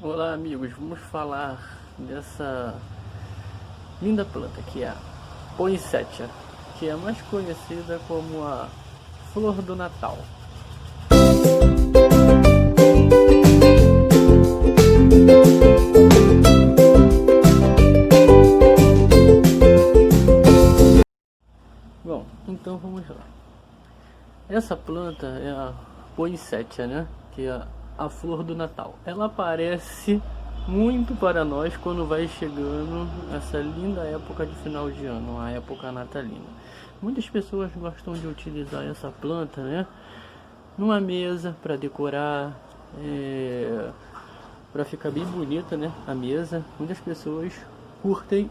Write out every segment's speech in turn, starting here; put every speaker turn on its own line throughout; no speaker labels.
Olá amigos, vamos falar dessa linda planta que é a poinsettia, que é mais conhecida como a flor do Natal. Bom, então vamos lá. Essa planta é a poinsettia, né? Que é a flor do Natal. Ela aparece muito para nós quando vai chegando essa linda época de final de ano, a época natalina. Muitas pessoas gostam de utilizar essa planta, né? Numa mesa para decorar, para ficar bem bonita, né? A mesa. Muitas pessoas curtem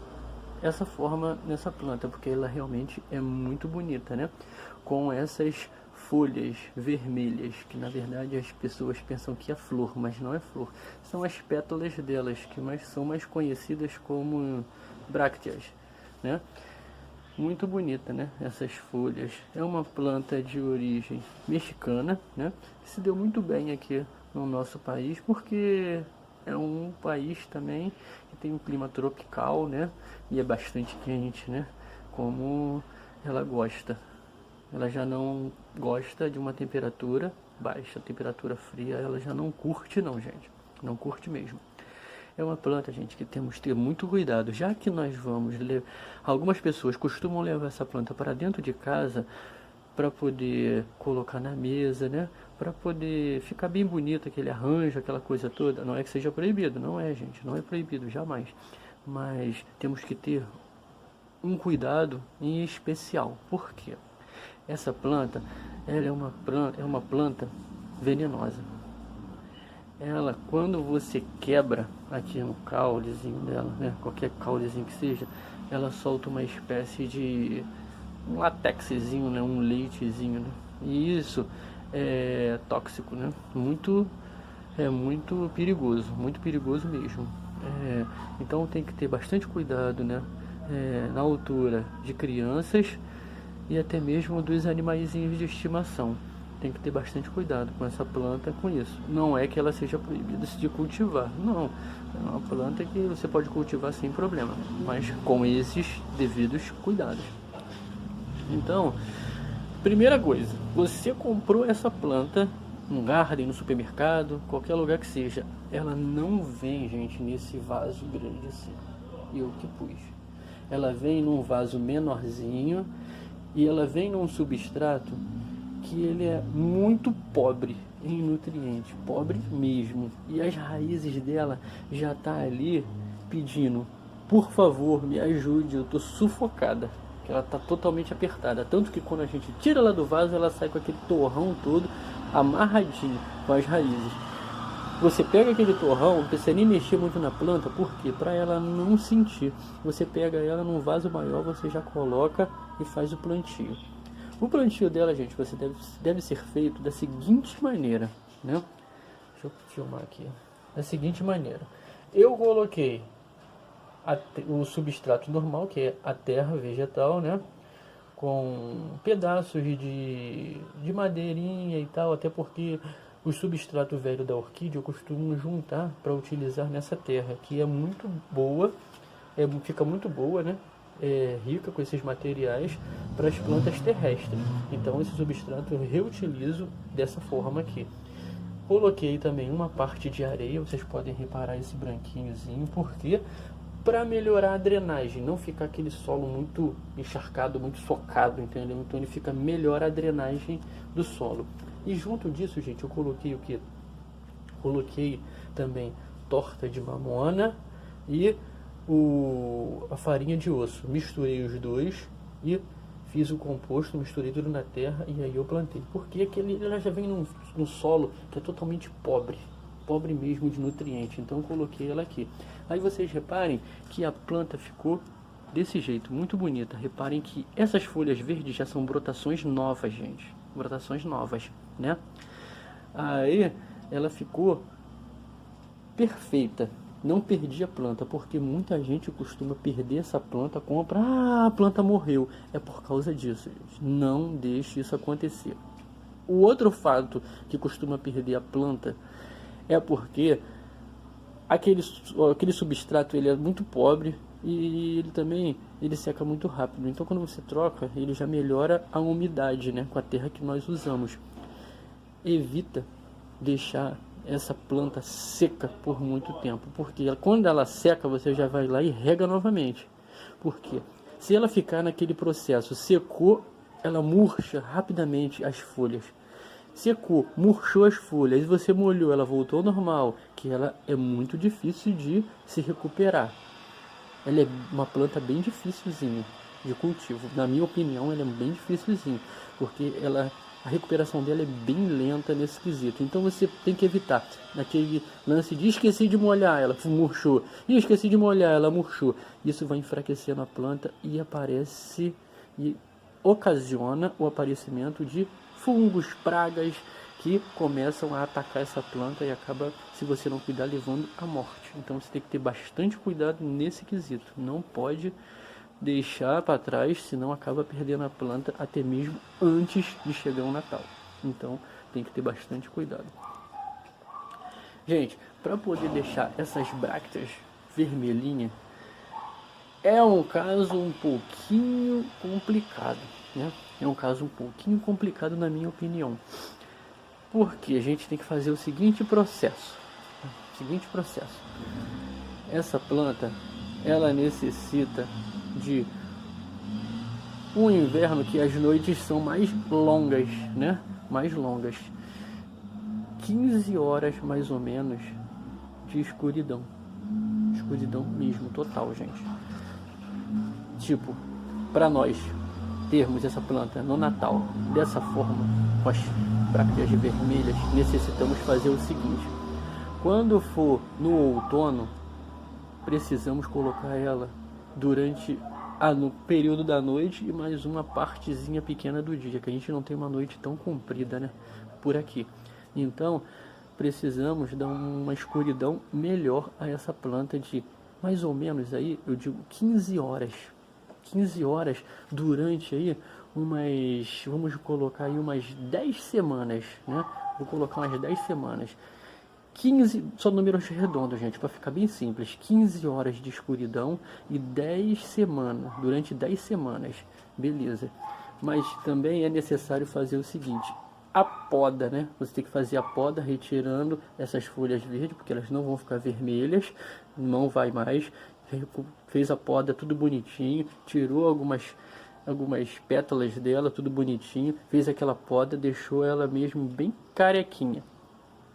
essa forma nessa planta porque ela realmente é muito bonita, né? Com essas folhas vermelhas, que na verdade as pessoas pensam que é flor, mas não é flor. São as pétalas delas, que são mais conhecidas como brácteas, né? Muito bonita, né? Essas folhas. É uma planta de origem mexicana, né? Que se deu muito bem aqui no nosso país, porque é um país também que tem um clima tropical, né? E é bastante quente, né? Como ela gosta. Ela já não gosta de uma temperatura baixa, temperatura fria, ela já não curte não, gente. Não curte mesmo. É uma planta, gente, que temos que ter muito cuidado, já que nós vamos ler. Algumas pessoas costumam levar essa planta para dentro de casa para poder colocar na mesa, né? Para poder ficar bem bonito aquele arranjo, aquela coisa toda. Não é que seja proibido, não é, gente, não é proibido jamais. Mas temos que ter um cuidado em especial. Por quê? Essa planta, ela é uma planta venenosa. Ela, quando você quebra aqui no caulezinho dela, né, qualquer caulezinho que seja, ela solta uma espécie de um latexzinho, né, um leitezinho, né? E isso é tóxico, né? Muito perigoso mesmo. Então tem que ter bastante cuidado, né? Na altura de crianças e até mesmo dos animaizinhos de estimação. Tem que ter bastante cuidado com essa planta, com isso. Não é que ela seja proibida de cultivar, não. É uma planta que você pode cultivar sem problema, mas com esses devidos cuidados. Então, primeira coisa, você comprou essa planta no garden, no supermercado, qualquer lugar que seja, ela não vem, gente, nesse vaso grande assim. Eu que pus. Ela vem num vaso menorzinho e ela vem num substrato que ele é muito pobre em nutrientes, pobre mesmo. E as raízes dela já tá ali pedindo, por favor, me ajude, eu tô sufocada. Que ela tá totalmente apertada, tanto que quando a gente tira ela do vaso, ela sai com aquele torrão todo amarradinho com as raízes. Você pega aquele torrão, não precisa nem mexer muito na planta, porque para ela não sentir. Você pega ela num vaso maior, você já coloca e faz o plantio. O plantio dela, gente, você deve ser feito da seguinte maneira, né? Deixa eu filmar aqui. Da seguinte maneira. Eu coloquei o substrato normal, que é a terra vegetal, né? Com pedaços de madeirinha e tal, até porque o substrato velho da orquídea eu costumo juntar para utilizar nessa terra, que é muito boa, fica muito boa, né? É rica com esses materiais para as plantas terrestres. Então esse substrato eu reutilizo dessa forma aqui. Coloquei também uma parte de areia, vocês podem reparar esse branquinhozinho, porque para melhorar a drenagem, não ficar aquele solo muito encharcado, muito socado, entendeu? Então ele fica melhor a drenagem do solo. E junto disso, gente, eu coloquei o que? Coloquei também torta de mamona e a farinha de osso. Misturei os dois e fiz o composto, misturei tudo na terra e aí eu plantei. Porque ela já vem num solo que é totalmente pobre mesmo de nutrientes. Então eu coloquei ela aqui. Aí vocês reparem que a planta ficou desse jeito, muito bonita. Reparem que essas folhas verdes já são brotações novas, gente. Brotações novas, né? Aí ela ficou perfeita. Não perdi a planta, porque muita gente costuma perder essa planta, compra, a planta morreu. É por causa disso, gente. Não deixe isso acontecer. O outro fato que costuma perder a planta é porque aquele substrato ele é muito pobre e ele também ele seca muito rápido. Então quando você troca, ele já melhora a umidade, né, com a terra que nós usamos. Evita deixar essa planta seca por muito tempo, porque quando ela seca, você já vai lá e rega novamente. Porque se ela ficar naquele processo, secou, ela murcha rapidamente as folhas. Secou, murchou as folhas, e você molhou, ela voltou ao normal, que ela é muito difícil de se recuperar. Ela é uma planta bem dificilzinha de cultivo. Na minha opinião, ela é bem dificilzinha, porque a recuperação dela é bem lenta nesse quesito. Então você tem que evitar naquele lance de esqueci de molhar, ela murchou. E esqueci de molhar, ela murchou. Isso vai enfraquecendo a planta e ocasiona o aparecimento de fungos, pragas que começam a atacar essa planta e acaba, se você não cuidar, levando à morte. Então você tem que ter bastante cuidado nesse quesito. Não pode deixar para trás, senão acaba perdendo a planta até mesmo antes de chegar o Natal. Então tem que ter bastante cuidado. Gente, para poder deixar essas brácteas vermelhinhas, é um caso um pouquinho complicado, né? É um caso um pouquinho complicado na minha opinião. Porque a gente tem que fazer o seguinte processo. Essa planta, ela necessita de um inverno que as noites são mais longas, né? Mais longas. 15 horas mais ou menos de escuridão. Escuridão mesmo, total, gente. Tipo, para nós termos essa planta no Natal dessa forma, com as brácteas vermelhas, necessitamos fazer o seguinte: quando for no outono, precisamos colocar ela durante no período da noite e mais uma partezinha pequena do dia, que a gente não tem uma noite tão comprida, né, por aqui. Então precisamos dar uma escuridão melhor a essa planta de mais ou menos aí, eu digo 15 horas. 15 horas durante aí vamos colocar aí umas 10 semanas, né? Vou colocar umas 10 semanas. 15, só números redondos, gente, para ficar bem simples. 15 horas de escuridão e 10 semanas, durante 10 semanas. Beleza. Mas também é necessário fazer o seguinte: a poda, né? Você tem que fazer a poda retirando essas folhas verdes, porque elas não vão ficar vermelhas, não vai mais. Fez a poda tudo bonitinho, tirou algumas pétalas dela, tudo bonitinho, fez aquela poda, deixou ela mesmo bem carequinha.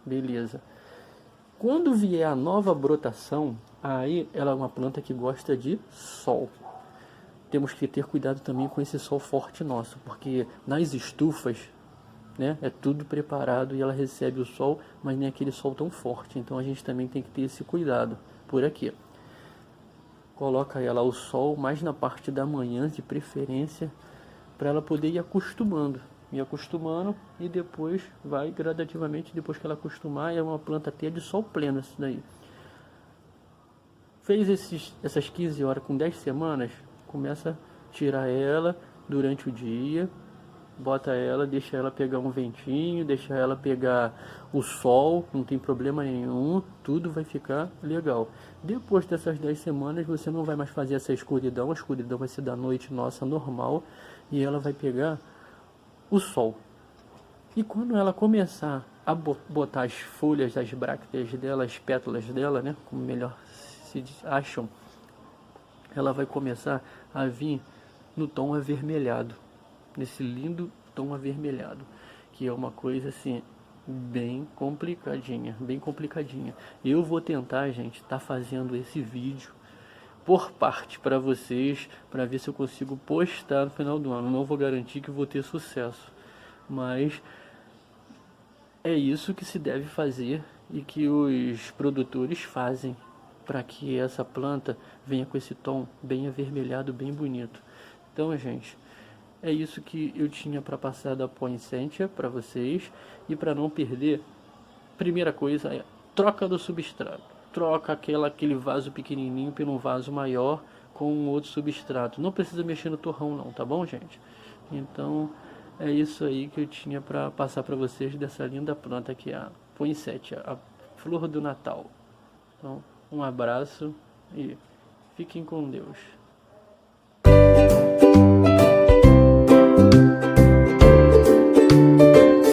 Beleza. Quando vier a nova brotação, aí ela é uma planta que gosta de sol. Temos que ter cuidado também com esse sol forte nosso, porque nas estufas, né, é tudo preparado e ela recebe o sol, mas nem aquele sol tão forte. Então a gente também tem que ter esse cuidado por aqui. Coloca ela ao sol mais na parte da manhã, de preferência, para ela poder ir acostumando e depois vai gradativamente, depois que ela acostumar, é uma planta até de sol pleno isso daí. Fez essas 15 horas com 10 semanas, começa a tirar ela durante o dia, bota ela, deixa ela pegar um ventinho, deixa ela pegar o sol, não tem problema nenhum, tudo vai ficar legal. Depois dessas 10 semanas você não vai mais fazer essa escuridão, a escuridão vai ser da noite nossa normal e ela vai pegar o sol. E quando ela começar a botar as folhas, as brácteas dela, as pétalas dela, né, como melhor se acham, ela vai começar a vir no tom avermelhado, nesse lindo tom avermelhado, que é uma coisa assim bem complicadinha. Eu vou tentar, gente, tá fazendo esse vídeo por parte para vocês, para ver se eu consigo postar no final do ano. Não vou garantir que vou ter sucesso, mas é isso que se deve fazer e que os produtores fazem para que essa planta venha com esse tom bem avermelhado, bem bonito. Então, gente, é isso que eu tinha para passar da poinsettia para vocês. E para não perder, primeira coisa é troca do substrato. Troca aquele vaso pequenininho por um vaso maior com um outro substrato. Não precisa mexer no torrão não, tá bom, gente? Então é isso aí que eu tinha para passar para vocês dessa linda planta que é a poinsettia, a flor do Natal. Então, um abraço e fiquem com Deus.